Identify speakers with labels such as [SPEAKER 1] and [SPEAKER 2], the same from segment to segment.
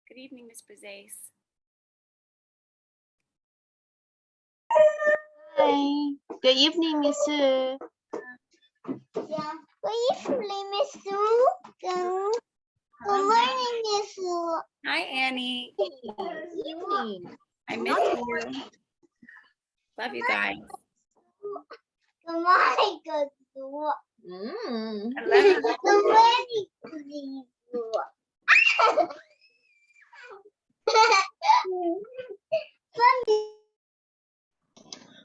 [SPEAKER 1] Good evening, Miss Brazace.
[SPEAKER 2] Hi. Good evening, Miss Sue.
[SPEAKER 3] Yeah. Good evening, Miss Sue. Good morning, Miss Sue.
[SPEAKER 1] Hi, Annie.
[SPEAKER 2] Good evening.
[SPEAKER 1] I miss you. Love you guys.
[SPEAKER 3] Good morning, good Sue.
[SPEAKER 1] I love you.
[SPEAKER 3] Good morning, good Sue.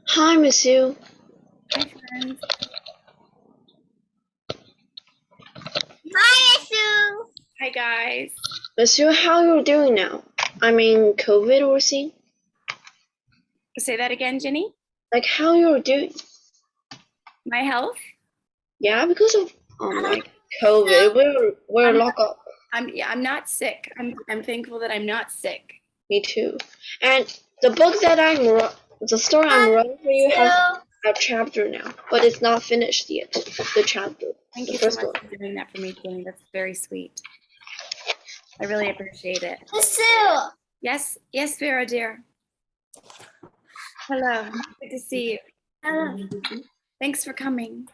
[SPEAKER 2] Hi, Miss Sue.
[SPEAKER 1] Hi, friends.
[SPEAKER 3] Hi, Miss Sue.
[SPEAKER 1] Hi, guys.
[SPEAKER 2] Miss Sue, how you doing now? I mean, COVID or something?
[SPEAKER 1] Say that again, Jenny.
[SPEAKER 2] Like how you're doing?
[SPEAKER 1] My health?
[SPEAKER 2] Yeah, because of like COVID, we're locked up.
[SPEAKER 1] I'm not sick. I'm thankful that I'm not sick.
[SPEAKER 2] Me too. And the book that the story I'm writing for you has a chapter now, but it's not finished yet. The chapter.
[SPEAKER 1] Thank
[SPEAKER 2] the
[SPEAKER 1] you so
[SPEAKER 2] first
[SPEAKER 1] much
[SPEAKER 2] one.
[SPEAKER 1] for doing that for me, Jenny. That's very sweet. I really appreciate it.
[SPEAKER 3] Miss Sue.
[SPEAKER 1] Yes, Vera, dear. Hello. Good to see you. Thanks for coming.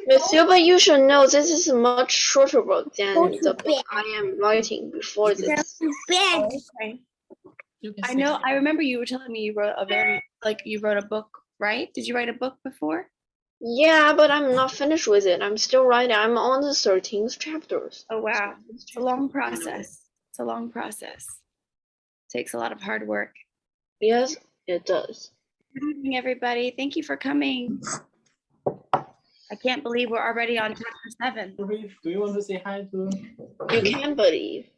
[SPEAKER 2] Miss Sue, but you should know this is a much shorter book than the book I am writing before this.
[SPEAKER 3] Bed.
[SPEAKER 1] Okay. I know. I remember you were telling me you wrote you wrote a book, right? Did you write a book before?
[SPEAKER 2] Yeah, but I'm not finished with it. I'm still writing. I'm on the 13th chapters.
[SPEAKER 1] Oh, wow. It's a long process. It's a long process. Takes a lot of hard work.
[SPEAKER 2] Yes, it does.
[SPEAKER 1] Good evening, everybody. Thank you for coming. I can't believe we're already on chapter 7.
[SPEAKER 4] Do you want to say hi to?
[SPEAKER 2] You can't believe.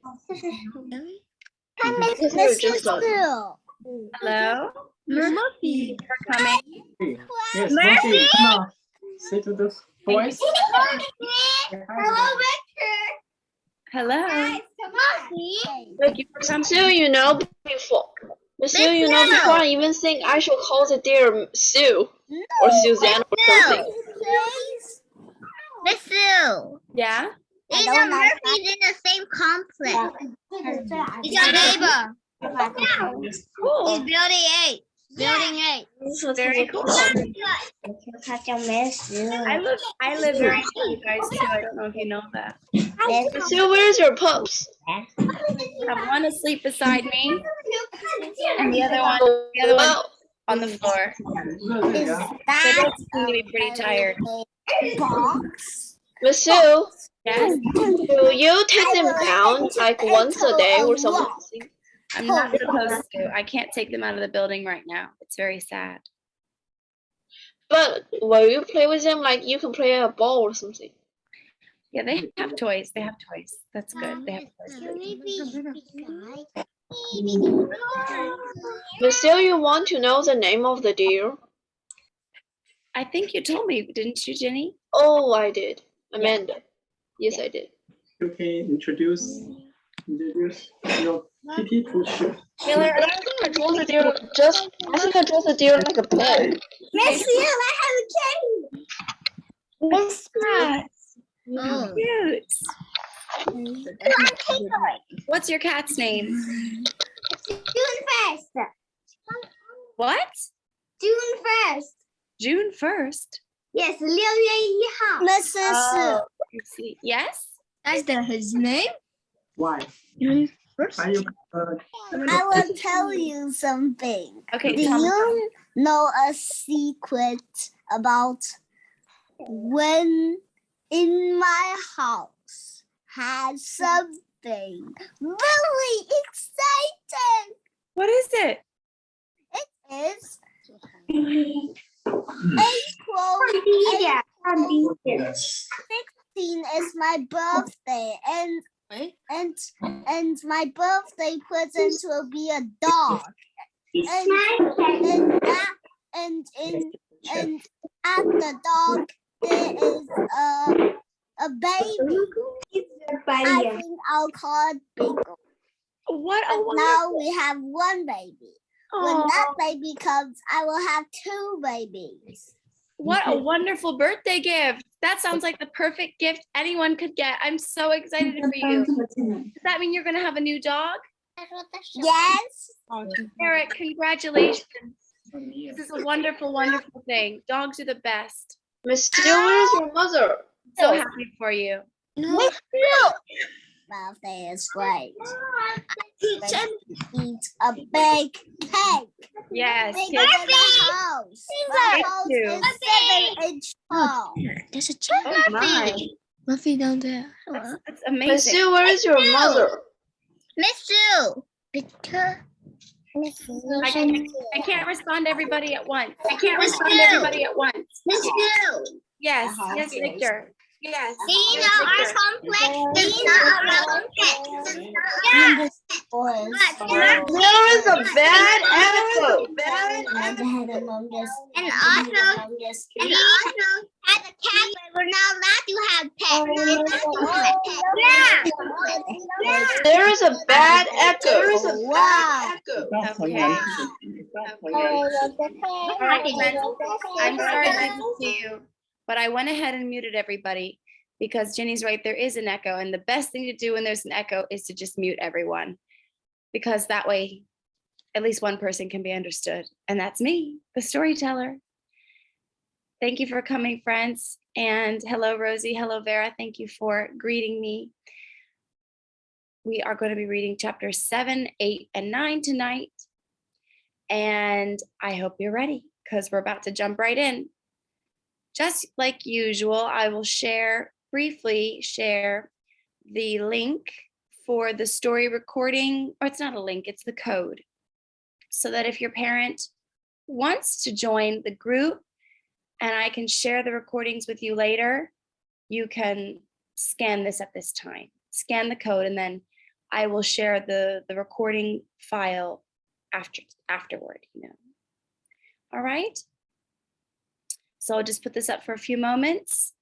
[SPEAKER 3] Hi,
[SPEAKER 2] Because
[SPEAKER 3] Miss
[SPEAKER 2] you're just
[SPEAKER 3] Sue.
[SPEAKER 1] Hello.
[SPEAKER 3] Murphy.
[SPEAKER 1] Thank you for coming.
[SPEAKER 4] Yes, Murphy, come on. Say to the boys.
[SPEAKER 3] Hello, Richard.
[SPEAKER 1] Hello.
[SPEAKER 3] Come on.
[SPEAKER 1] Thank you for coming.
[SPEAKER 2] Sue, you know before. Miss Sue, you know before I even think I should call the deer Sue or Suzanne or something.
[SPEAKER 3] Miss Sue.
[SPEAKER 1] Yeah.
[SPEAKER 3] These are Murphys in the same complex. He's our neighbor.
[SPEAKER 1] Cool.
[SPEAKER 3] He's building 8. Building 8.
[SPEAKER 1] Very cool. I live very near you guys too. I don't know if you know that.
[SPEAKER 2] Miss Sue, where's your pups?
[SPEAKER 1] I have one asleep beside me, and the other one on the floor. They both seem to be pretty tired.
[SPEAKER 2] Miss Sue,
[SPEAKER 1] Yes.
[SPEAKER 2] do you take them down like once a day or something?
[SPEAKER 1] I'm not supposed to. I can't take them out of the building right now. It's very sad.
[SPEAKER 2] But will you play with them like you can play a ball or something?
[SPEAKER 1] Yeah, they have toys. They have toys. That's good. They have toys.
[SPEAKER 2] Miss Sue, you want to know the name of the deer?
[SPEAKER 1] I think you told me, didn't you, Jenny?
[SPEAKER 2] Oh, I did. Amanda. Yes, I did.
[SPEAKER 4] You can introduce your kitty to shoot.
[SPEAKER 2] Taylor, I think I draw the deer like a pig.
[SPEAKER 3] Miss Sue, I have a kitty. Miss
[SPEAKER 1] Oh, cute. What's your cat's name?
[SPEAKER 3] June 1st.
[SPEAKER 1] What?
[SPEAKER 3] June 1st.
[SPEAKER 1] June 1st.
[SPEAKER 3] Yes, 6月1号. Mrs.
[SPEAKER 1] Oh, I see. Yes?
[SPEAKER 3] That's his name?
[SPEAKER 4] Why?
[SPEAKER 3] June
[SPEAKER 4] Are you,
[SPEAKER 3] I will tell you something.
[SPEAKER 1] Okay,
[SPEAKER 3] Do
[SPEAKER 1] tell me.
[SPEAKER 3] you know a secret about when in my house had something really exciting?
[SPEAKER 1] What is it?
[SPEAKER 3] It's April 16 is my birthday, and my birthday present will be a dog. And at the dog there is a baby. I think I'll call it Bingo.
[SPEAKER 1] What a
[SPEAKER 3] Now we have one baby. When
[SPEAKER 1] Aw,
[SPEAKER 3] that baby comes, I will have 2 babies.
[SPEAKER 1] what a wonderful birthday gift. That sounds like the perfect gift anyone could get. I'm so excited for you. Does that mean you're going to have a new dog?
[SPEAKER 3] Yes.
[SPEAKER 1] Eric, congratulations. This is a wonderful, wonderful thing. Dogs are the best.
[SPEAKER 2] Miss Stewart, where's your mother?
[SPEAKER 1] So happy for you.
[SPEAKER 3] No. Birthday is great. Teacher eats a big cake.
[SPEAKER 1] Yes.
[SPEAKER 3] Bigger
[SPEAKER 1] Kids,
[SPEAKER 3] than a house. My
[SPEAKER 1] Me
[SPEAKER 3] house
[SPEAKER 1] too.
[SPEAKER 3] is 7-inch tall.
[SPEAKER 5] There's a chair.
[SPEAKER 1] Oh my.
[SPEAKER 5] Muffy down there.
[SPEAKER 1] That's
[SPEAKER 2] Miss
[SPEAKER 1] amazing.
[SPEAKER 2] Stewart, where's your mother?
[SPEAKER 3] Miss you.
[SPEAKER 5] Picture.
[SPEAKER 1] I can't respond to everybody at once.
[SPEAKER 3] Miss you. Miss you.
[SPEAKER 1] Yes, yes, Victor. Yes.
[SPEAKER 3] Do you know our complex is not a complex? Yeah.
[SPEAKER 2] There is a bad echo.
[SPEAKER 3] And also, as a cat, we're not allowed to have pets. Yeah.
[SPEAKER 2] There is a bad echo.
[SPEAKER 3] Wow.
[SPEAKER 1] Okay. All right, friends. I'm sorry to do this to you, but I went ahead and muted everybody because Jenny's right. There is an echo, and the best thing to do when there's an echo is to just mute everyone, because that way at least one person can be understood, and that's me, the storyteller. Thank you for coming, friends. And hello, Rosie. Hello, Vera. Thank you for greeting me. We are going to be reading chapters 7, 8, and 9 tonight. And I hope you're ready because we're about to jump right in. Just like usual, I will briefly share the link for the story recording, or it's not a link, it's the code. So that if your parent wants to join the group and I can share the recordings with you later, you can scan this at this time. Scan the code, and then I will share the recording file afterward, All right. So I'll just put this up for a few moments.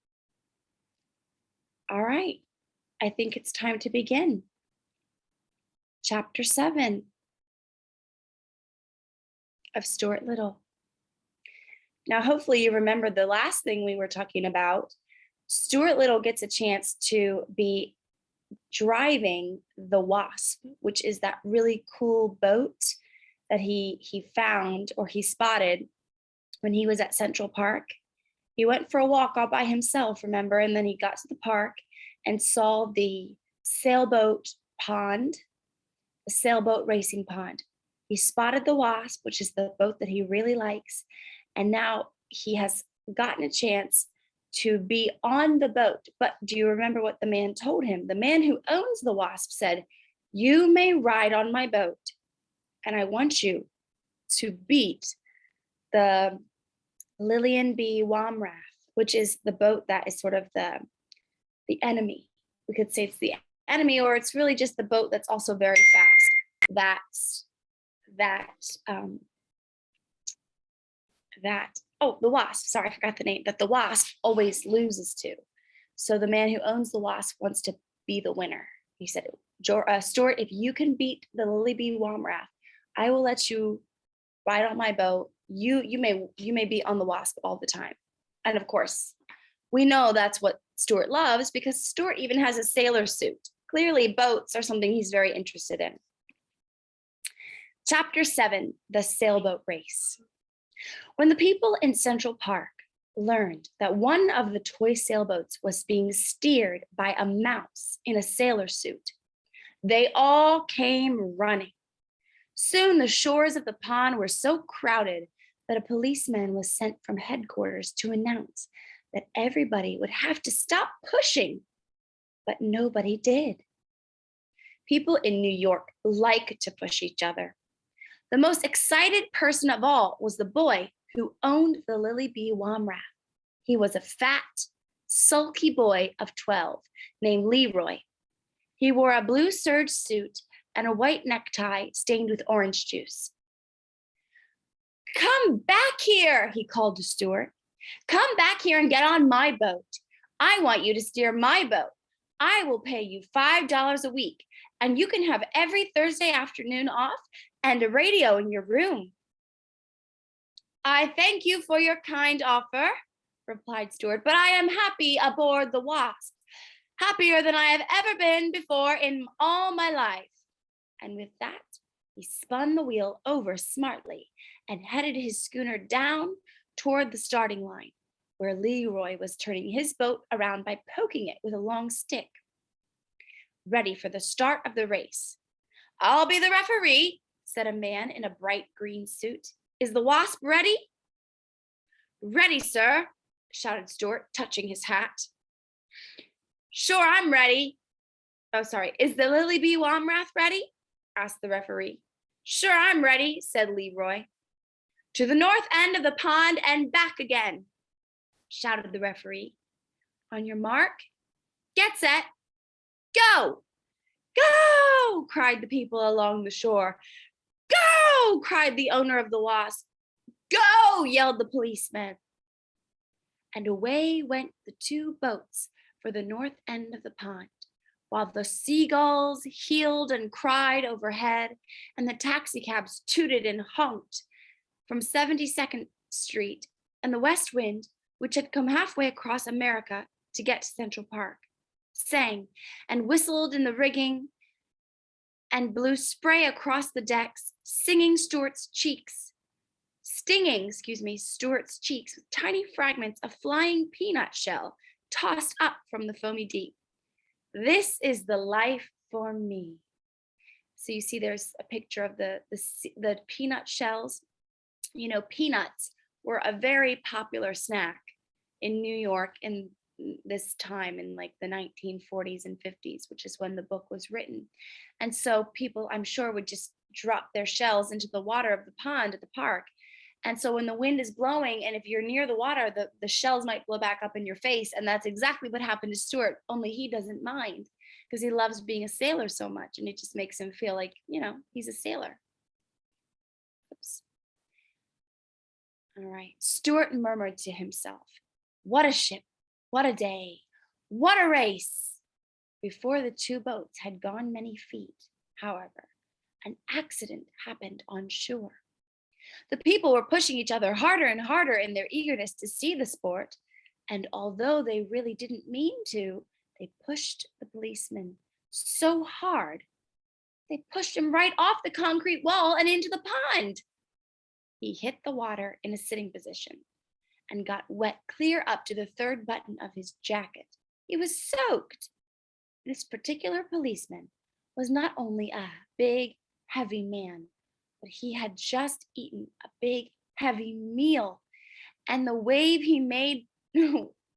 [SPEAKER 1] All right. I think it's time to begin. Chapter 7 of Stuart Little. Now, hopefully you remember the last thing we were talking about. Stuart Little gets a chance to be driving the Wasp, which is that really cool boat that he found, or he spotted when he was at Central Park. He went for a walk all by himself, remember? And then he got to the park and saw the sailboat pond, the sailboat racing pond. He spotted the Wasp, which is the boat that he really likes. And now he has gotten a chance to be on the boat. But do you remember what the man told him? The man who owns the Wasp said, "You may ride on my boat, and I want you to beat the Lillian B. Wamrath," which is the boat that is sort of the enemy. We could say it's the enemy, or it's really just the boat that's also very fast. The Wasp, sorry, I forgot the name, that the Wasp always loses to. So the man who owns the Wasp wants to be the winner. He said, "Stuart, if you can beat the Lily B. Wamrath, I will let you ride on my boat. You may be on the Wasp all the time." And of course, we know that's what Stuart loves, because Stuart even has a sailor suit. Clearly, boats are something he's very interested in. Chapter 7, the sailboat race. When the people in Central Park learned that one of the toy sailboats was being steered by a mouse in a sailor suit, they all came running. Soon the shores of the pond were so crowded that a policeman was sent from headquarters to announce that everybody would have to stop pushing, but nobody did. People in New York like to push each other. The most excited person of all was the boy who owned the Lily B. Wamrath. He was a fat, sulky boy of 12 named Leroy. He wore a blue serge suit and a white necktie stained with orange juice. "Come back here," he called to Stuart. "Come back here and get on my boat. I want you to steer my boat. I will pay you $5 a week, and you can have every Thursday afternoon off and a radio in your room." "I thank you for your kind offer," replied Stuart, "but I am happy aboard the Wasp, happier than I have ever been before in all my life." And with that, he spun the wheel over smartly and headed his schooner down toward the starting line, where Leroy was turning his boat around by poking it with a long stick. Ready for the start of the race. "I'll be the referee," said a man in a bright green suit. "Is the Wasp ready?" "Ready, sir," shouted Stuart, touching his hat. "Sure, I'm ready." "Oh, sorry. Is the Lily Bee Womrath ready?" asked the referee. "Sure, I'm ready," said Leroy. "To the north end of the pond and back again," shouted the referee. "On your mark, get set, go! Go!" cried the people along the shore. "Go!" cried the owner of the Wasp. "Go!" yelled the policeman. And away went the two boats for the north end of the pond, while the seagulls heeled and cried overhead, and the taxicabs tooted and honked from 72nd Street, and the west wind, which had come halfway across America to get to Central Park, sang and whistled in the rigging and blew spray across the decks, stinging Stuart's cheeks with tiny fragments of flying peanut shell tossed up from the foamy deep. This is the life for me. So you see there's a picture of the peanut shells. You know, peanuts were a very popular snack in New York in this time in like the 1940s and 50s, which is when the book was written. And so people, I'm sure, would just drop their shells into the water of the pond at the park. And so when the wind is blowing, and if you're near the water, the shells might blow back up in your face. And that's exactly what happened to Stuart, only he doesn't mind because he loves being a sailor so much. And it just makes him feel like, you know, he's a sailor. Oops. All right. Stuart murmured to himself, "What a ship, what a day, what a race." Before the two boats had gone many feet, however, an accident happened on shore. The people were pushing each other harder and harder in their eagerness to see the sport, and although they really didn't mean to, they pushed the policeman so hard, they pushed him right off the concrete wall and into the pond. He hit the water in a sitting position and got wet clear up to the third button of his jacket. He was soaked. This particular policeman was not only a big, heavy man, but he had just eaten a big, heavy meal, and the wave he made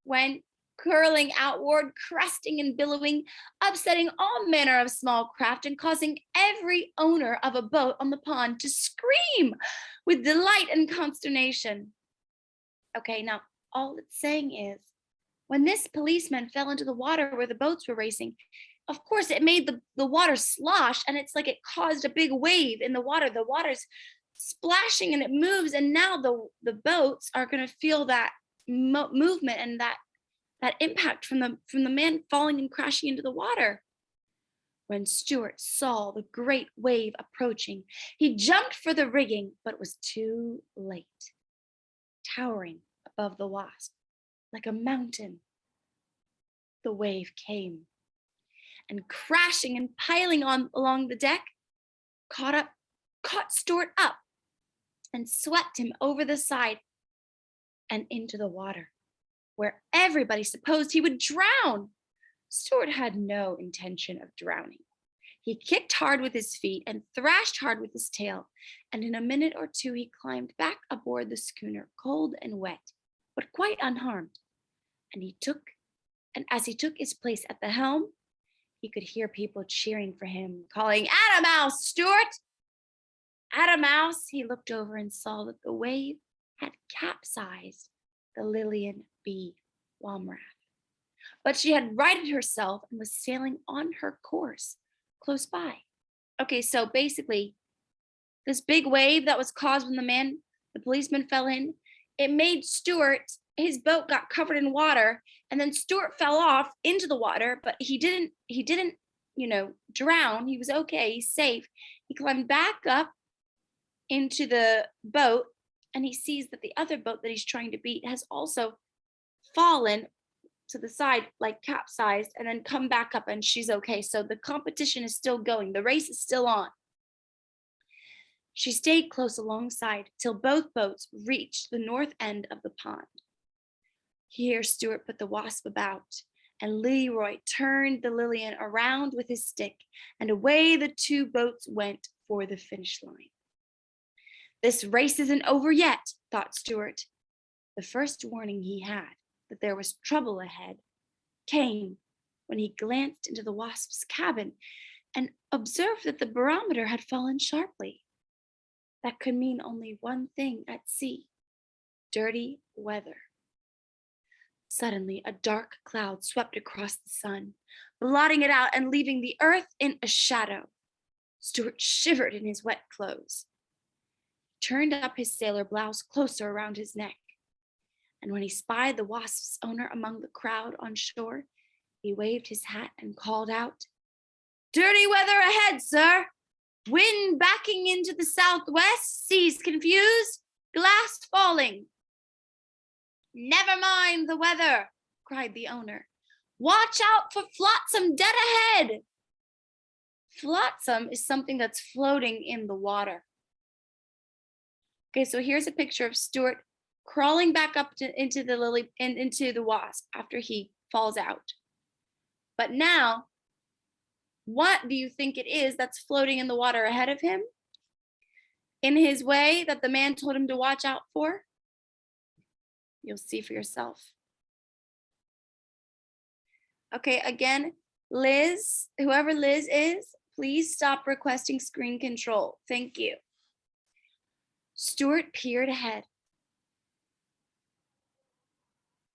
[SPEAKER 1] went curling outward, cresting and billowing, upsetting all manner of small craft and causing every owner of a boat on the pond to scream with delight and consternation. Okay, now all it's saying is, when this policeman fell into the water where the boats were racing, of course it made the water slosh, and it's like it caused a big wave in the water. The water's splashing and it moves, and now the boats are going to feel that movement and that impact from the man falling and crashing into the water. When Stuart saw the great wave approaching, he jumped for the rigging, but was too late. Towering above the Wasp, like a mountain, the wave came, and crashing and piling on along the deck, caught Stuart up and swept him over the side and into the water, where everybody supposed he would drown. Stuart had no intention of drowning. He kicked hard with his feet and thrashed hard with his tail, and in a minute or two he climbed back aboard the schooner, cold and wet, but quite unharmed. And as he took his place at the helm, he could hear people cheering for him, calling, "At a mouse, Stuart!" At a mouse, he looked over and saw that the wave had capsized the Lillian B. Womrath. But she had righted herself and was sailing on her course close by. Okay, so basically, this big wave that was caused when the policeman fell in, it made Stuart, his boat got covered in water, and then Stuart fell off into the water, but he didn't, drown. He was okay, he's safe. He climbed back up into the boat, and he sees that the other boat that he's trying to beat has also fallen to the side, like capsized, and then come back up, and she's okay. So the competition is still going. The race is still on. She stayed close alongside till both boats reached the north end of the pond. Here, Stuart put the Wasp about, and Leroy turned the Lillian around with his stick, and away the two boats went for the finish line. This race isn't over yet, thought Stuart. The first warning he had that there was trouble ahead came when he glanced into the Wasp's cabin and observed that the barometer had fallen sharply. That could mean only one thing at sea: dirty weather. Suddenly, a dark cloud swept across the sun, blotting it out and leaving the earth in a shadow. Stuart shivered in his wet clothes. He turned up his sailor blouse closer around his neck, and when he spied the Wasp's owner among the crowd on shore, he waved his hat and called out, "Dirty weather ahead, sir! Wind backing into the southwest, seas confused, glass falling." "Never mind the weather," cried the owner. "Watch out for flotsam dead ahead." Flotsam is something that's floating in the water. Okay, so here's a picture of Stuart crawling back up into the Wasp after he falls out. But now, what do you think it is that's floating in the water ahead of him? In his way that the man told him to watch out for? You'll see for yourself. Okay, again, Liz, whoever Liz is, please stop requesting screen control. Thank you. Stuart peered ahead.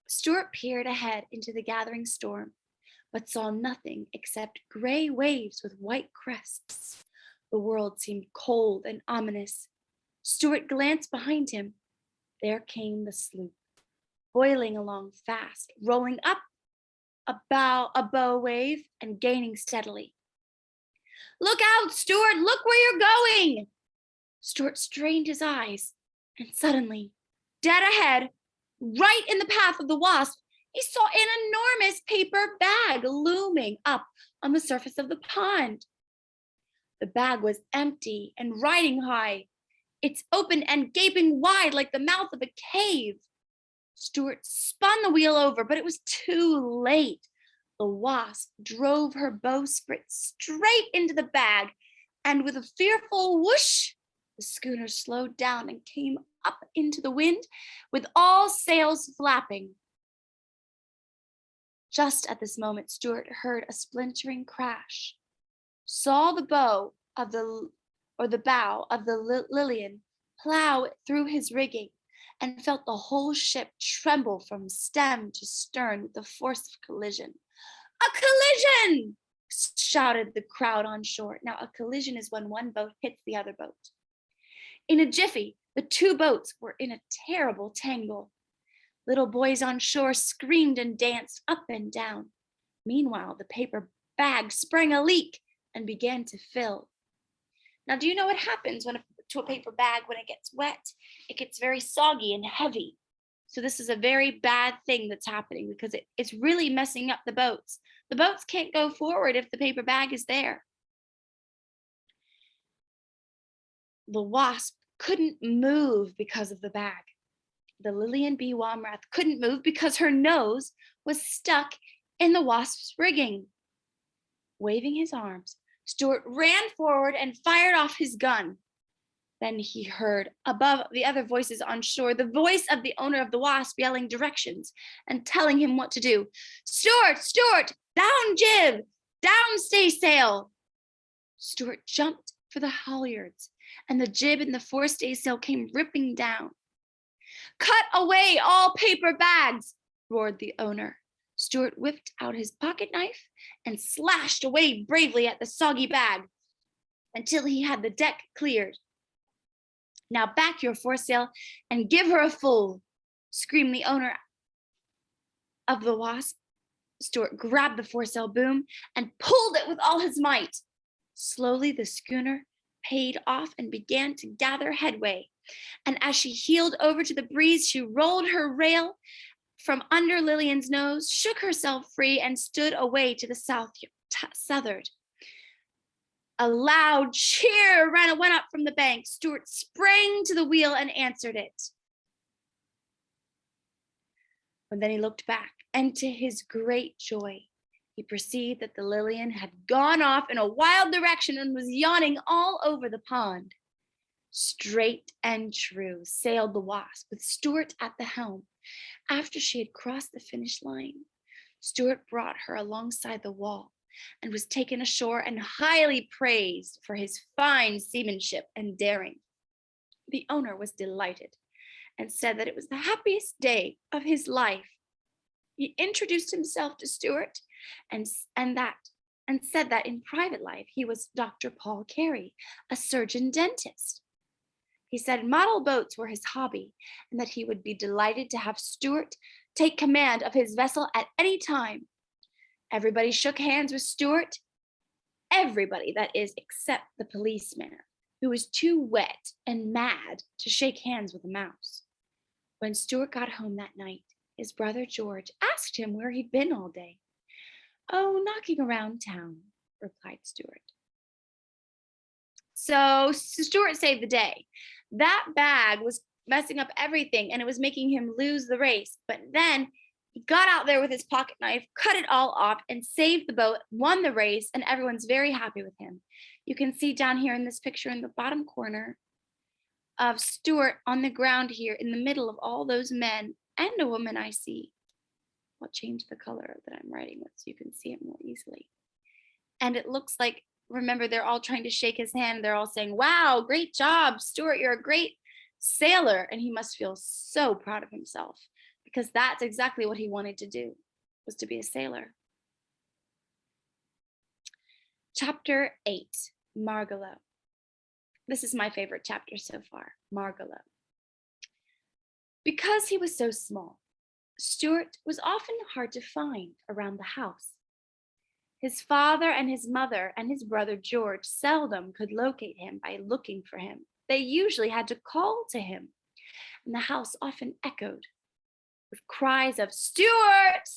[SPEAKER 1] Stuart peered ahead into the gathering storm, but saw nothing except gray waves with white crests. The world seemed cold and ominous. Stuart glanced behind him. There came the sloop, boiling along fast, rolling up a bow wave and gaining steadily. "Look out, Stuart! Look where you're going!" Stuart strained his eyes, and suddenly, dead ahead, right in the path of the Wasp, he saw an enormous paper bag looming up on the surface of the pond. The bag was empty and riding high. It's open and gaping wide like the mouth of a cave. Stuart spun the wheel over, but it was too late. The Wasp drove her bowsprit straight into the bag, and with a fearful whoosh, the schooner slowed down and came up into the wind with all sails flapping. Just at this moment, Stuart heard a splintering crash, saw the bow of the bow of the Lillian plow through his rigging, and felt the whole ship tremble from stem to stern with the force of collision. "A collision!" shouted the crowd on shore. Now, a collision is when one boat hits the other boat. In a jiffy, the two boats were in a terrible tangle. Little boys on shore screamed and danced up and down. Meanwhile, the paper bag sprang a leak and began to fill. Now, do you know what happens to a paper bag when it gets wet? It gets very soggy and heavy. So this is a very bad thing that's happening because it's really messing up the boats. The boats can't go forward if the paper bag is there. The Wasp couldn't move because of the bag. The Lillian B. Womrath couldn't move because her nose was stuck in the Wasp's rigging. Waving his arms, Stuart ran forward and fired off his gun. Then he heard, above the other voices on shore, the voice of the owner of the Wasp yelling directions and telling him what to do. "Stuart, Stuart, down jib, down staysail." Stuart jumped for the halyards, and the jib and the forestaysail came ripping down. "Cut away all paper bags," roared the owner. Stuart whipped out his pocket knife and slashed away bravely at the soggy bag until he had the deck cleared. "Now back your foresail and give her a full," screamed the owner of the Wasp. Stuart grabbed the foresail boom and pulled it with all his might. Slowly the schooner paid off and began to gather headway. And as she heeled over to the breeze, she rolled her rail from under Lillian's nose, shook herself free, and stood away to the southward. A loud cheer went up from the bank. Stuart sprang to the wheel and answered it. And then he looked back, and to his great joy, he perceived that the Lillian had gone off in a wild direction and was yawning all over the pond. Straight and true sailed the Wasp, with Stuart at the helm. After she had crossed the finish line, Stuart brought her alongside the wall and was taken ashore and highly praised for his fine seamanship and daring. The owner was delighted and said that it was the happiest day of his life. He introduced himself to Stuart and said that in private life he was Dr. Paul Carey, a surgeon dentist. He said model boats were his hobby and that he would be delighted to have Stuart take command of his vessel at any time. Everybody shook hands with Stuart. Everybody, that is, except the policeman, who was too wet and mad to shake hands with a mouse. When Stuart got home that night, his brother George asked him where he'd been all day. "Oh, knocking around town," replied Stuart. So Stuart saved the day. That bag was messing up everything and it was making him lose the race. But then he got out there with his pocket knife, cut it all off, and saved the boat, won the race, and everyone's very happy with him. You can see down here in this picture in the bottom corner of Stuart on the ground here in the middle of all those men and a woman I see. I'll change the color that I'm writing with so you can see it more easily. And it looks like, remember, they're all trying to shake his hand. They're all saying, "Wow, great job, Stuart, you're a great sailor." And he must feel so proud of himself because that's exactly what he wanted to do, was to be a sailor. Chapter 8, Margalo. This is my favorite chapter so far, Margalo. Because he was so small, Stuart was often hard to find around the house. His father and his mother and his brother George seldom could locate him by looking for him. They usually had to call to him, and the house often echoed with cries of "Stuart!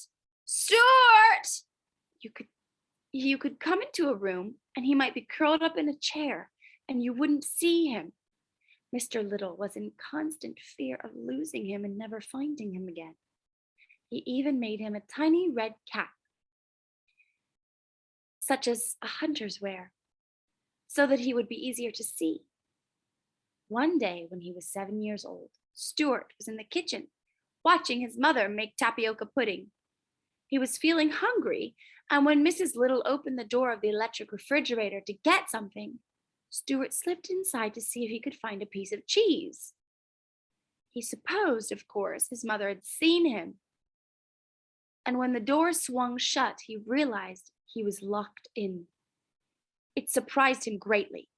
[SPEAKER 1] Stuart!" You could come into a room and he might be curled up in a chair and you wouldn't see him. Mr. Little was in constant fear of losing him and never finding him again. He even made him a tiny red cap, such as a hunters wear, so that he would be easier to see. One day when he was 7 years old, Stuart was in the kitchen watching his mother make tapioca pudding. He was feeling hungry, and when Mrs. Little opened the door of the electric refrigerator to get something, Stuart slipped inside to see if he could find a piece of cheese. He supposed, of course, his mother had seen him. And when the door swung shut, he realized he was locked in. It surprised him greatly.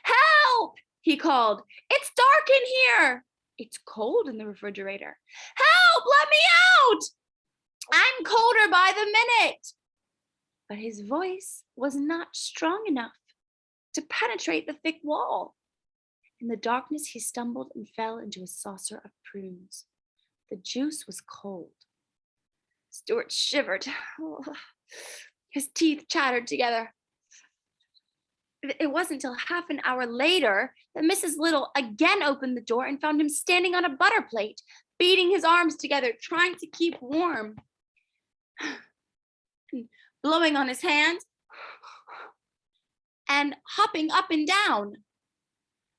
[SPEAKER 1] "Help!" he called. "It's dark in here." "It's cold in the refrigerator." "Help! Let me out! I'm colder by the minute." But his voice was not strong enough to penetrate the thick wall. In the darkness, he stumbled and fell into a saucer of prunes. The juice was cold. Stuart shivered. His teeth chattered together. It wasn't until half an hour later that Mrs. Little again opened the door and found him standing on a butter plate, beating his arms together, trying to keep warm, and blowing on his hands, and hopping up and down.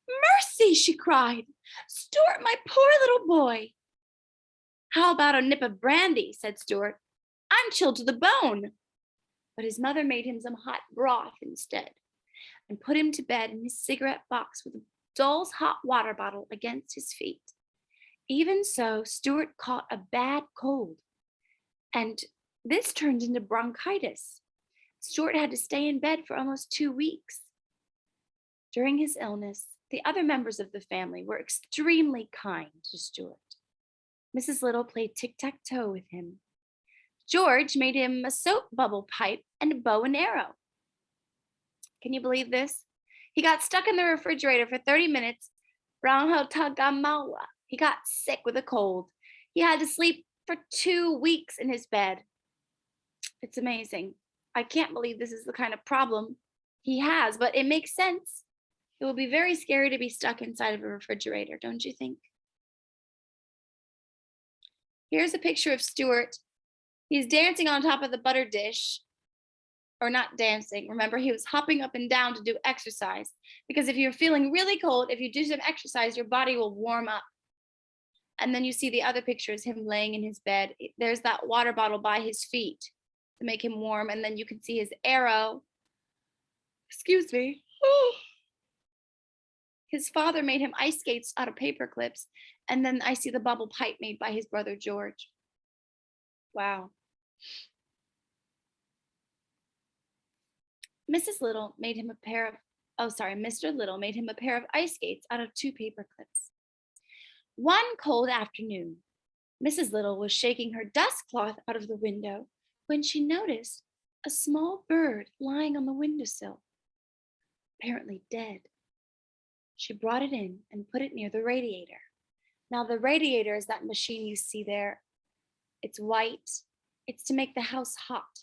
[SPEAKER 1] "Mercy!" she cried. "Stuart, my poor little boy." "How about a nip of brandy?" said Stuart. "I'm chilled to the bone." But his mother made him some hot broth instead and put him to bed in his cigarette box with a doll's hot water bottle against his feet. Even so, Stuart caught a bad cold, and this turned into bronchitis. Stuart had to stay in bed for almost 2 weeks. During his illness, the other members of the family were extremely kind to Stuart. Mrs. Little played tic-tac-toe with him. George made him a soap bubble pipe and a bow and arrow. Can you believe this? He got stuck in the refrigerator for 30 minutes. He got sick with a cold. He had to sleep for 2 weeks in his bed. It's amazing. I can't believe this is the kind of problem he has, but it makes sense. It will be very scary to be stuck inside of a refrigerator, don't you think? Here's a picture of Stuart. He's dancing on top of the butter dish, or not dancing. Remember, he was hopping up and down to do exercise, because if you're feeling really cold, if you do some exercise, your body will warm up. And then you see the other picture is him laying in his bed. There's that water bottle by his feet to make him warm. And then you can see his arrow. Excuse me. His father made him ice skates out of paper clips. And then I see the bubble pipe made by his brother George. Wow. Mrs. Little made him a pair of, Mr. Little made him a pair of ice skates out of 2 paper clips. One cold afternoon, Mrs. Little was shaking her dust cloth out of the window when she noticed a small bird lying on the windowsill, apparently dead. She brought it in and put it near the radiator. Now, the radiator is that machine you see there. It's white. It's to make the house hot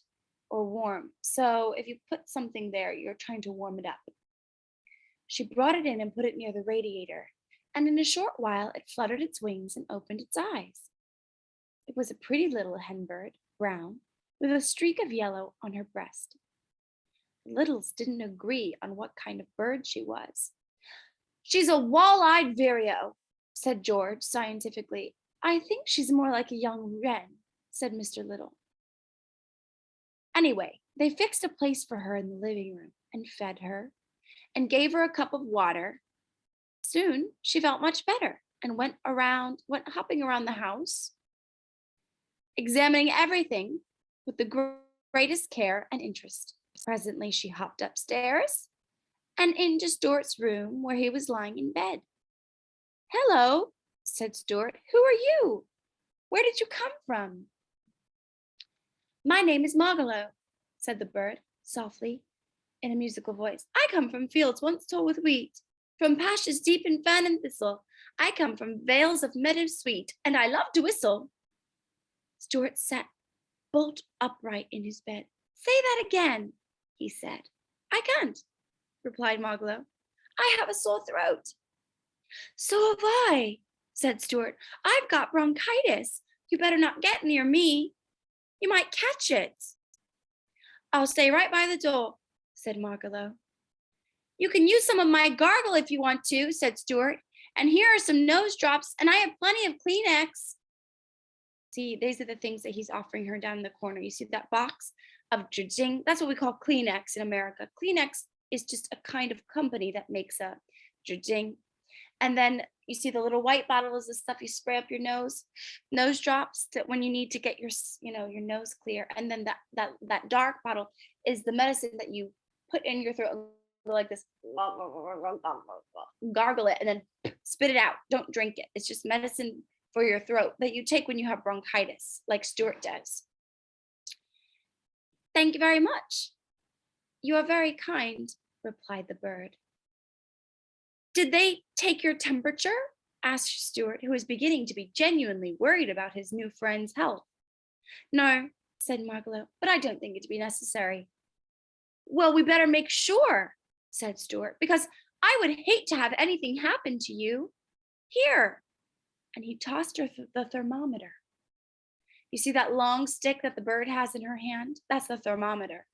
[SPEAKER 1] or warm. So if you put something there, you're trying to warm it up. She brought it in and put it near the radiator, and in a short while it fluttered its wings and opened its eyes. It was a pretty little hen bird, brown, with a streak of yellow on her breast. The Littles didn't agree on what kind of bird she was. "She's a wall-eyed vireo," said George scientifically. "I think she's more like a young wren," said Mr. Little. Anyway, they fixed a place for her in the living room and fed her and gave her a cup of water. Soon she felt much better and went hopping around the house, examining everything with the greatest care and interest. Presently she hopped upstairs and into Stuart's room where he was lying in bed. "Hello," said Stuart. "Who are you? Where did you come from?" "My name is Margalo," said the bird softly in a musical voice. "I come from fields once tall with wheat, from pastures deep in fern and thistle. I come from vales of meadows sweet, and I love to whistle." Stuart sat bolt upright in his bed. "Say that again," he said. "I can't," replied Margalo. "I have a sore throat." "So have I," said Stuart. "I've got bronchitis. You better not get near me. You might catch it." "I'll stay right by the door," said Margalo. "You can use some of my gargle if you want to," said Stuart. "And here are some nose drops, and I have plenty of Kleenex." See, these are the things that he's offering her down in the corner. You see that box of jing? That's what we call Kleenex in America. Kleenex is just a kind of company that makes a jing. And then you see the little white bottle is the stuff you spray up your nose drops when you need to get your nose clear. And then that dark bottle is the medicine that you put in your throat and go like this, gargle it, and then spit it out. Don't drink it. It's just medicine for your throat that you take when you have bronchitis, like Stuart does. "Thank you very much. You are very kind," replied the bird. "Did they take your temperature?" asked Stuart, who was beginning to be genuinely worried about his new friend's health. "No," said Margalo, "but I don't think it to be necessary." "Well, we better make sure," said Stuart, "because I would hate to have anything happen to you. Here." And he tossed her the thermometer. You see that long stick that the bird has in her hand? That's the thermometer.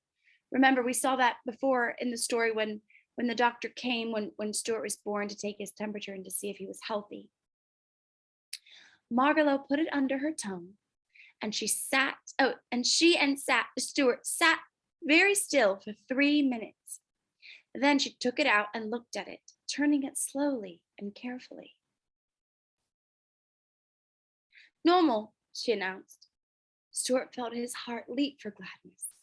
[SPEAKER 1] Remember, we saw that before in the story when the doctor came when Stuart was born to take his temperature and to see if he was healthy. Margalo put it under her tongue, and Stuart sat very still for 3 minutes. Then she took it out and looked at it, turning it slowly and carefully. "Normal," she announced. Stuart felt his heart leap for gladness.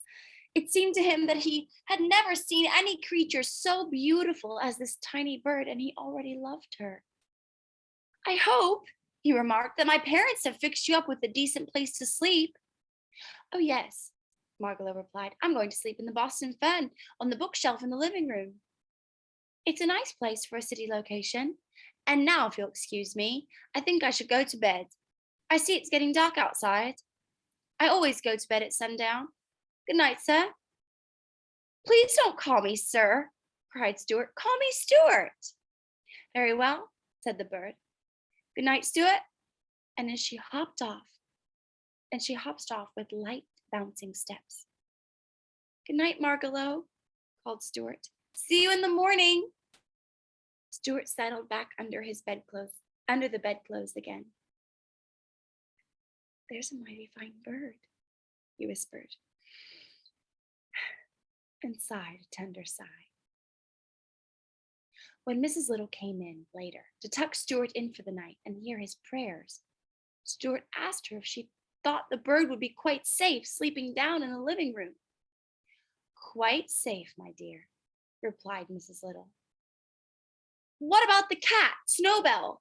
[SPEAKER 1] It seemed to him that he had never seen any creature so beautiful as this tiny bird, and he already loved her. "I hope," he remarked, "that my parents have fixed you up with a decent place to sleep." "Oh, yes," Margalo replied. "I'm going to sleep in the Boston Fern on the bookshelf in the living room. It's a nice place for a city location. And now, if you'll excuse me, I think I should go to bed." I see it's getting dark outside. I always go to bed at sundown. Good night, sir. Please don't call me sir, cried Stuart. Call me Stuart. Very well, said the bird. Good night, Stuart. And as she hopped off, with light bouncing steps. Good night, Margalo, called Stuart. See you in the morning. Stuart settled back under the bedclothes again. There's a mighty fine bird, he whispered, and sighed a tender sigh. When Mrs. Little came in later to tuck Stuart in for the night and hear his prayers, Stuart asked her if she thought the bird would be quite safe sleeping down in the living room. Quite safe, my dear, replied Mrs. Little. What about the cat, Snowbell?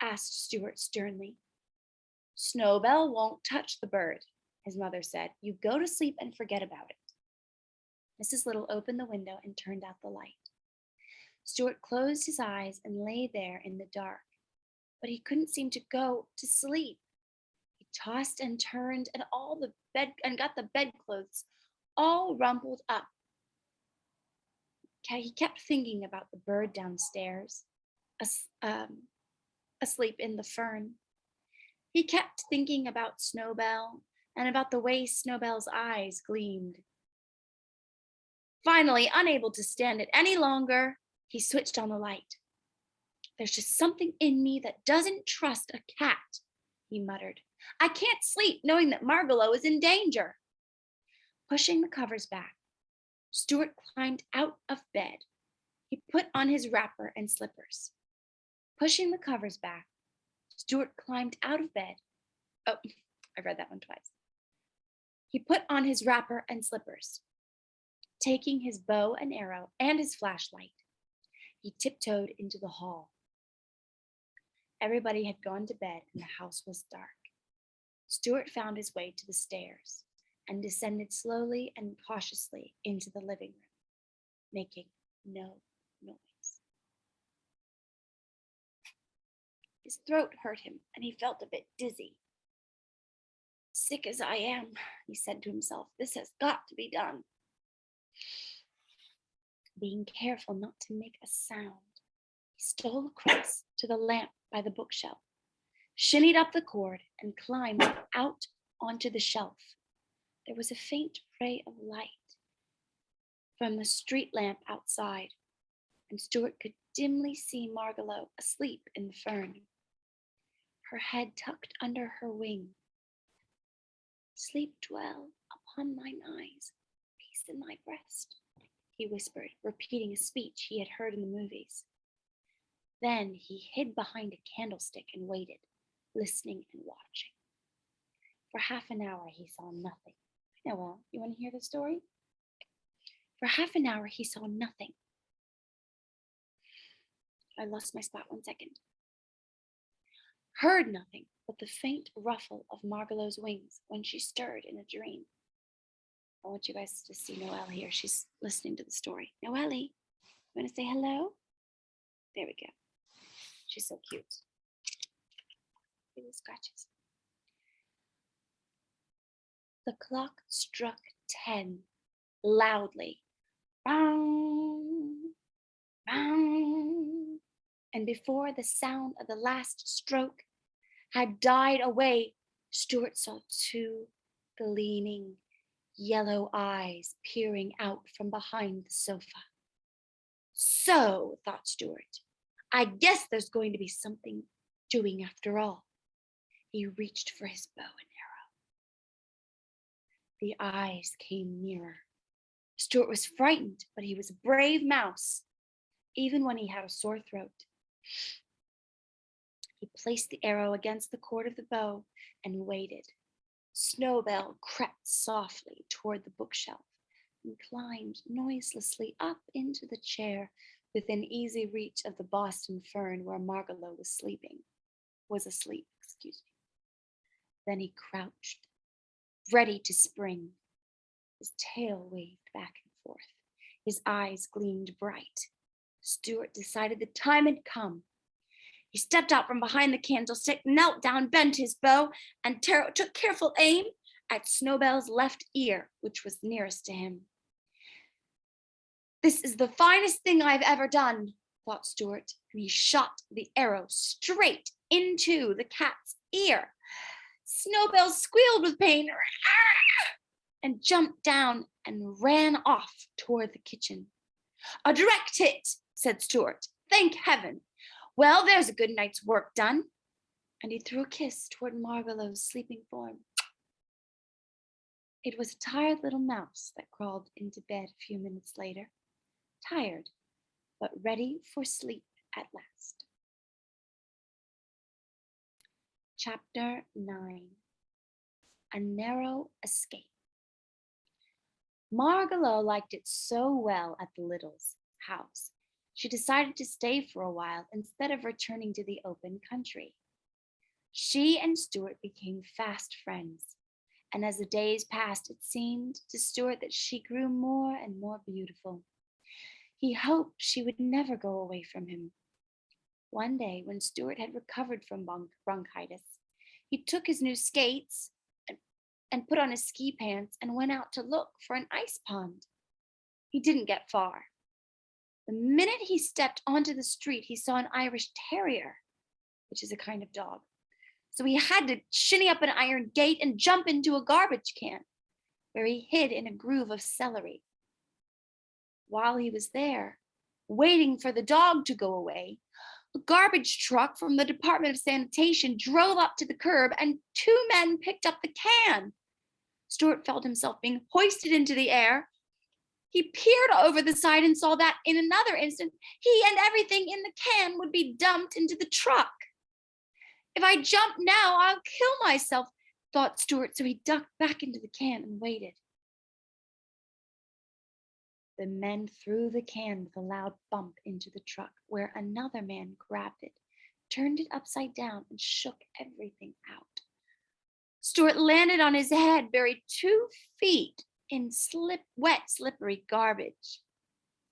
[SPEAKER 1] Asked Stuart sternly. Snowbell won't touch the bird, his mother said. You go to sleep and forget about it. Mrs. Little opened the window and turned out the light. Stuart closed his eyes and lay there in the dark, but he couldn't seem to go to sleep. He tossed and turned and got the bedclothes all rumpled up. He kept thinking about the bird downstairs, asleep in the fern. He kept thinking about Snowbell and about the way Snowbell's eyes gleamed. Finally, unable to stand it any longer, he switched on the light. There's just something in me that doesn't trust a cat, he muttered. I can't sleep knowing that Margalo is in danger. Pushing the covers back, Stuart climbed out of bed. He put on his wrapper and slippers. Pushing the covers back, Stuart climbed out of bed. Oh, I read that one twice. He put on his wrapper and slippers. Taking his bow and arrow and his flashlight, he tiptoed into the hall. Everybody had gone to bed and the house was dark. Stuart found his way to the stairs and descended slowly and cautiously into the living room, making no noise. His throat hurt him and he felt a bit dizzy. Sick as I am, he said to himself, this has got to be done. Being careful not to make a sound, he stole across to the lamp by the bookshelf, shinnied up the cord, and climbed out onto the shelf. There was a faint ray of light from the street lamp outside, and Stuart could dimly see Margalo asleep in the fern, her head tucked under her wing. Sleep dwell upon mine eyes, peace in my breast, he whispered, repeating a speech he had heard in the movies. Then he hid behind a candlestick and waited, listening and watching. For half an hour he saw nothing. Noel, you want to hear the story? For half an hour he saw nothing. I lost my spot 1 second. Heard nothing but the faint ruffle of Margalo's wings when she stirred in a dream. I want you guys to see Noelle here. She's listening to the story. Noelle, you want to say hello? There we go. She's so cute. Little scratches. The clock struck 10 loudly. Bang, bang. And before the sound of the last stroke had died away, Stuart saw 2 gleaming yellow eyes peering out from behind the sofa. So, thought Stuart, I guess there's going to be something doing after all. He reached for his bow and arrow. The eyes came nearer. Stuart was frightened, but he was a brave mouse, even when he had a sore throat. He placed the arrow against the cord of the bow and waited. Snowbell crept softly toward the bookshelf and climbed noiselessly up into the chair within easy reach of the Boston fern where Margalo was asleep. Then he crouched, ready to spring. His tail waved back and forth. His eyes gleamed bright. Stuart decided the time had come. He stepped out from behind the candlestick, knelt down, bent his bow, and took careful aim at Snowbell's left ear, which was nearest to him. This is the finest thing I've ever done, thought Stuart, and he shot the arrow straight into the cat's ear. Snowbell squealed with pain and jumped down and ran off toward the kitchen. A direct hit, said Stuart. Thank heaven. Well, there's a good night's work done. And he threw a kiss toward Margalo's sleeping form. It was a tired little mouse that crawled into bed a few minutes later, tired, but ready for sleep at last. Chapter 9. A Narrow Escape. Margalo liked it so well at the Littles' house, she decided to stay for a while instead of returning to the open country. She and Stuart became fast friends, and as the days passed, it seemed to Stuart that she grew more and more beautiful. He hoped she would never go away from him. One day, when Stuart had recovered from bronchitis, he took his new skates and put on his ski pants and went out to look for an ice pond. He didn't get far. The minute he stepped onto the street, he saw an Irish Terrier, which is a kind of dog. So he had to shinny up an iron gate and jump into a garbage can, where he hid in a groove of celery. While he was there, waiting for the dog to go away, a garbage truck from the Department of Sanitation drove up to the curb and 2 men picked up the can. Stuart felt himself being hoisted into the air. He peered over the side and saw that in another instant, he and everything in the can would be dumped into the truck. If I jump now, I'll kill myself, thought Stuart, so he ducked back into the can and waited. The men threw the can with a loud bump into the truck, where another man grabbed it, turned it upside down, and shook everything out. Stuart landed on his head, buried 2 feet in wet, slippery garbage.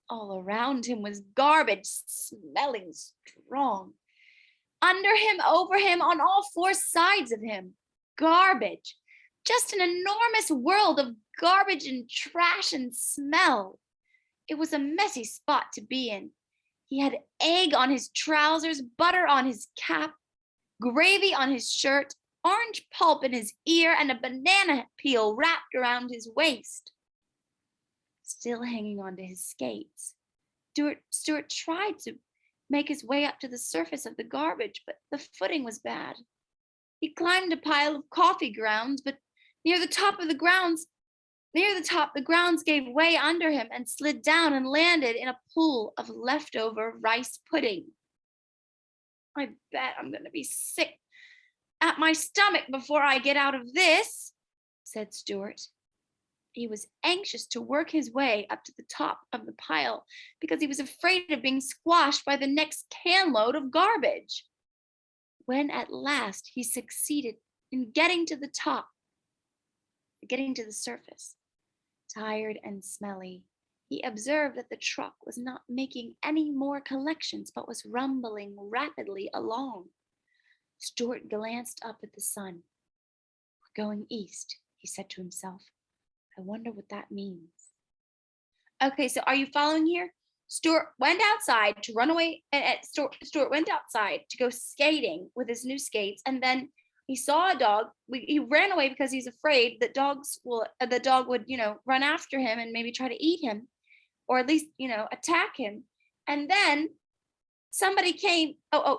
[SPEAKER 1] All around him was garbage, smelling strong. Under him, over him, on all 4 sides of him, garbage. Just an enormous world of garbage and trash and smell. It was a messy spot to be in. He had egg on his trousers, butter on his cap, gravy on his shirt, orange pulp in his ear, and a banana peel wrapped around his waist. Still hanging onto his skates, Stuart tried to make his way up to the surface of the garbage, but the footing was bad. He climbed a pile of coffee grounds, but near the top, the grounds gave way under him and slid down and landed in a pool of leftover rice pudding. I bet I'm going to be sick at my stomach before I get out of this, said Stuart. He was anxious to work his way up to the top of the pile because he was afraid of being squashed by the next can load of garbage. When at last he succeeded in getting to the surface, tired and smelly, he observed that the truck was not making any more collections but was rumbling rapidly along. Stuart glanced up at the sun. We're going east, he said to himself. I wonder what that means. Okay, so are you following here? Stuart went outside to run away, and Stuart went outside to go skating with his new skates, and then he saw a dog. He ran away because he's afraid that the dog would, run after him and maybe try to eat him, or at least, attack him. And then somebody came.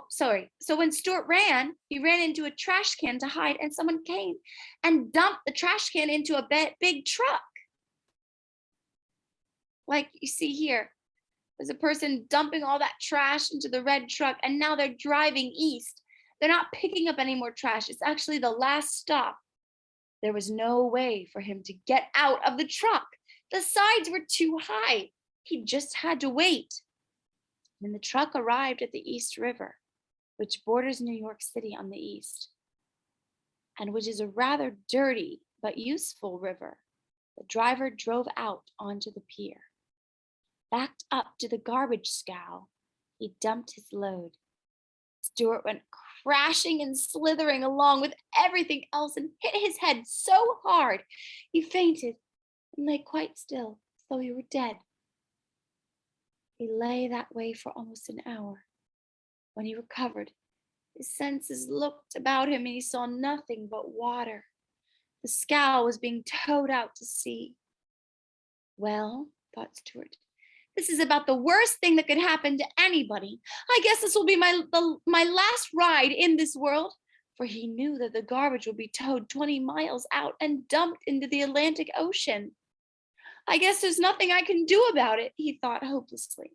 [SPEAKER 1] Sorry. So when Stuart ran, he ran into a trash can to hide, and someone came and dumped the trash can into a big truck. Like you see here, there's a person dumping all that trash into the red truck, and now they're driving east. They're not picking up any more trash. It's actually the last stop. There was no way for him to get out of the truck. The sides were too high. He just had to wait. When the truck arrived at the East River, which borders New York City on the east, and which is a rather dirty but useful river, the driver drove out onto the pier. Backed up to the garbage scow, he dumped his load. Stuart went crashing and slithering along with everything else and hit his head so hard he fainted and lay quite still as though he were dead. He lay that way for almost an hour. When he recovered, his senses looked about him and he saw nothing but water. The scow was being towed out to sea. Well, thought Stuart, this is about the worst thing that could happen to anybody. I guess this will be my last ride in this world, for he knew that the garbage would be towed 20 miles out and dumped into the Atlantic Ocean. I guess there's nothing I can do about it, he thought hopelessly.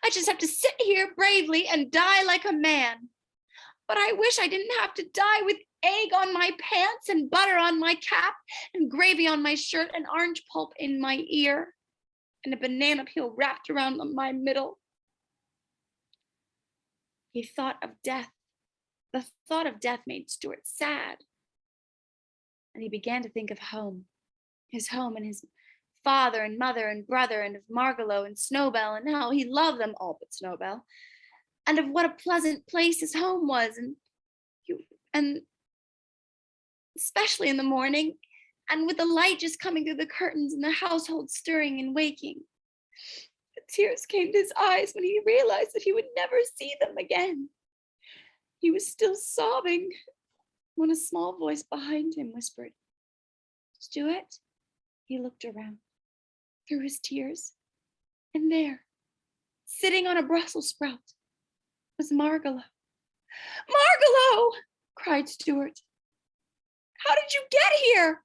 [SPEAKER 1] I just have to sit here bravely and die like a man. But I wish I didn't have to die with egg on my pants and butter on my cap and gravy on my shirt and orange pulp in my ear and a banana peel wrapped around my middle. He thought of death. The thought of death made Stuart sad. And he began to think of home, his home and his father and mother and brother and of Margalo and Snowbell and how he loved them all but Snowbell, and of what a pleasant place his home was, and especially in the morning, and with the light just coming through the curtains and the household stirring and waking. The tears came to his eyes when he realized that he would never see them again. He was still sobbing when a small voice behind him whispered, "Stuart?" He looked around through his tears, and there, sitting on a Brussels sprout, was Margalo. "Margalo!" cried Stuart. "How did you get here?"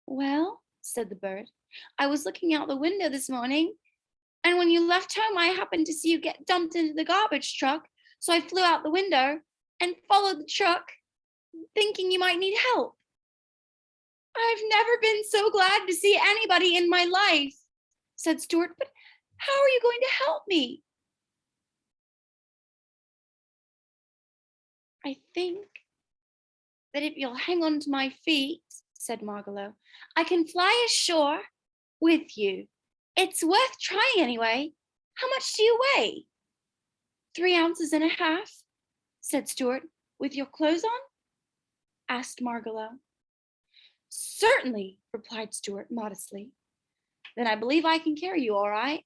[SPEAKER 1] "Well," said the bird, "I was looking out the window this morning, and when you left home, I happened to see you get dumped into the garbage truck, so I flew out the window and followed the truck, thinking you might need help." "I've never been so glad to see anybody in my life," said Stuart, "but how are you going to help me?" "I think that if you'll hang on to my feet," said Margalo, "I can fly ashore with you. It's worth trying anyway. How much do you weigh?" 3 ounces and a half, said Stuart. "With your clothes on?" asked Margalo. "Certainly," replied Stuart modestly. "Then I believe I can carry you all right."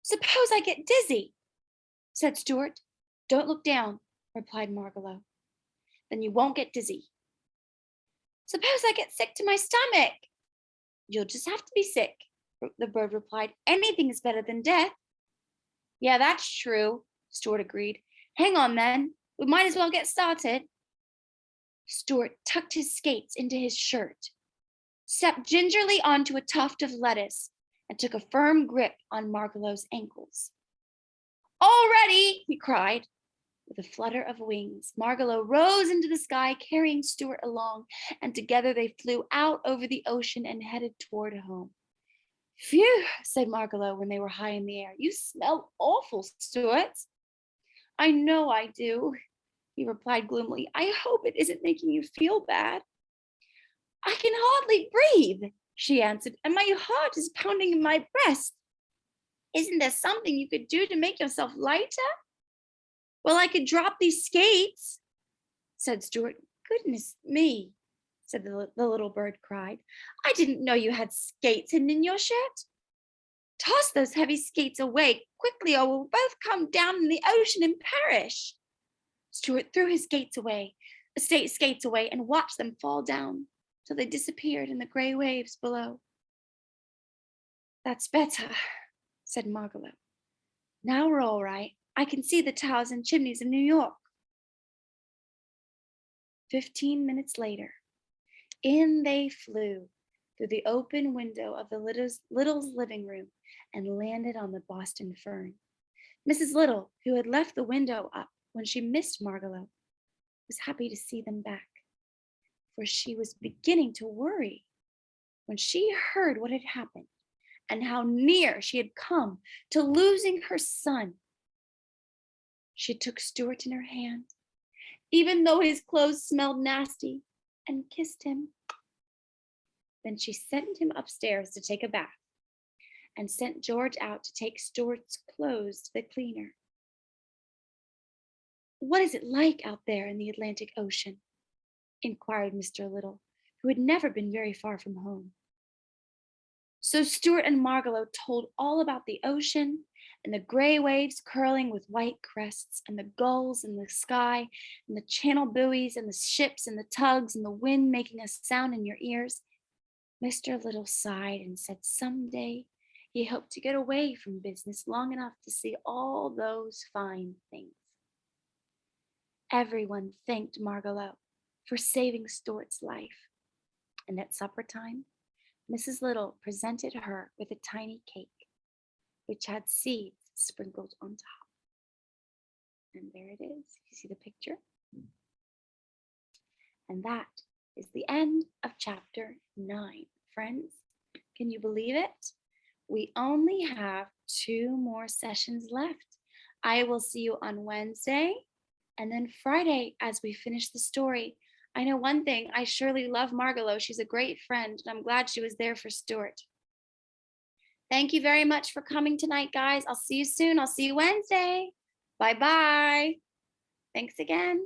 [SPEAKER 1] "Suppose I get dizzy?" said Stuart. "Don't look down," replied Margalo. "Then you won't get dizzy." "Suppose I get sick to my stomach?" "You'll just have to be sick," the bird replied. "Anything is better than death." "Yeah, that's true," Stuart agreed. "Hang on then. We might as well get started." Stuart tucked his skates into his shirt, stepped gingerly onto a tuft of lettuce, and took a firm grip on Margalo's ankles. "All ready!" he cried. With a flutter of wings, Margalo rose into the sky, carrying Stuart along, and together they flew out over the ocean and headed toward home. "Phew," said Margalo when they were high in the air. "You smell awful, Stuart." "I know I do," he replied gloomily. "I hope it isn't making you feel bad." "I can hardly breathe," she answered, "and my heart is pounding in my breast. Isn't there something you could do to make yourself lighter?" "Well, I could drop these skates," said Stuart. "Goodness me," said the little bird cried. "I didn't know you had skates hidden in your shirt. Toss those heavy skates away quickly, or we'll both come down in the ocean and perish." Stuart threw his skates away and watched them fall down till they disappeared in the gray waves below. "That's better," said Margalo. "Now we're all right. I can see the towers and chimneys of New York." 15 minutes later, in they flew through the open window of the Littles' living room and landed on the Boston Fern. Mrs. Little, who had left the window up when she missed Margalo, was happy to see them back, for she was beginning to worry when she heard what had happened and how near she had come to losing her son. She took Stuart in her hand, even though his clothes smelled nasty, and kissed him. Then she sent him upstairs to take a bath and sent George out to take Stuart's clothes to the cleaner. What is it like out there in the Atlantic Ocean? Inquired Mr. Little, who had never been very far from home. So Stuart and Margalo told all about the ocean and the gray waves curling with white crests and the gulls in the sky and the channel buoys and the ships and the tugs and the wind making a sound in your ears. Mr. Little sighed and said someday he hoped to get away from business long enough to see all those fine things. Everyone thanked Margalo for saving Stuart's life, and at supper time, Mrs. Little presented her with a tiny cake, which had seeds sprinkled on top. And there it is. You see the picture? And that is the end of chapter 9. Friends, can you believe it? We only have 2 more sessions left. I will see you on Wednesday and then Friday as we finish the story. I know one thing, I surely love Margalo. She's a great friend, and I'm glad she was there for Stuart. Thank you very much for coming tonight, guys. I'll see you soon. I'll see you Wednesday. Bye-bye. Thanks again.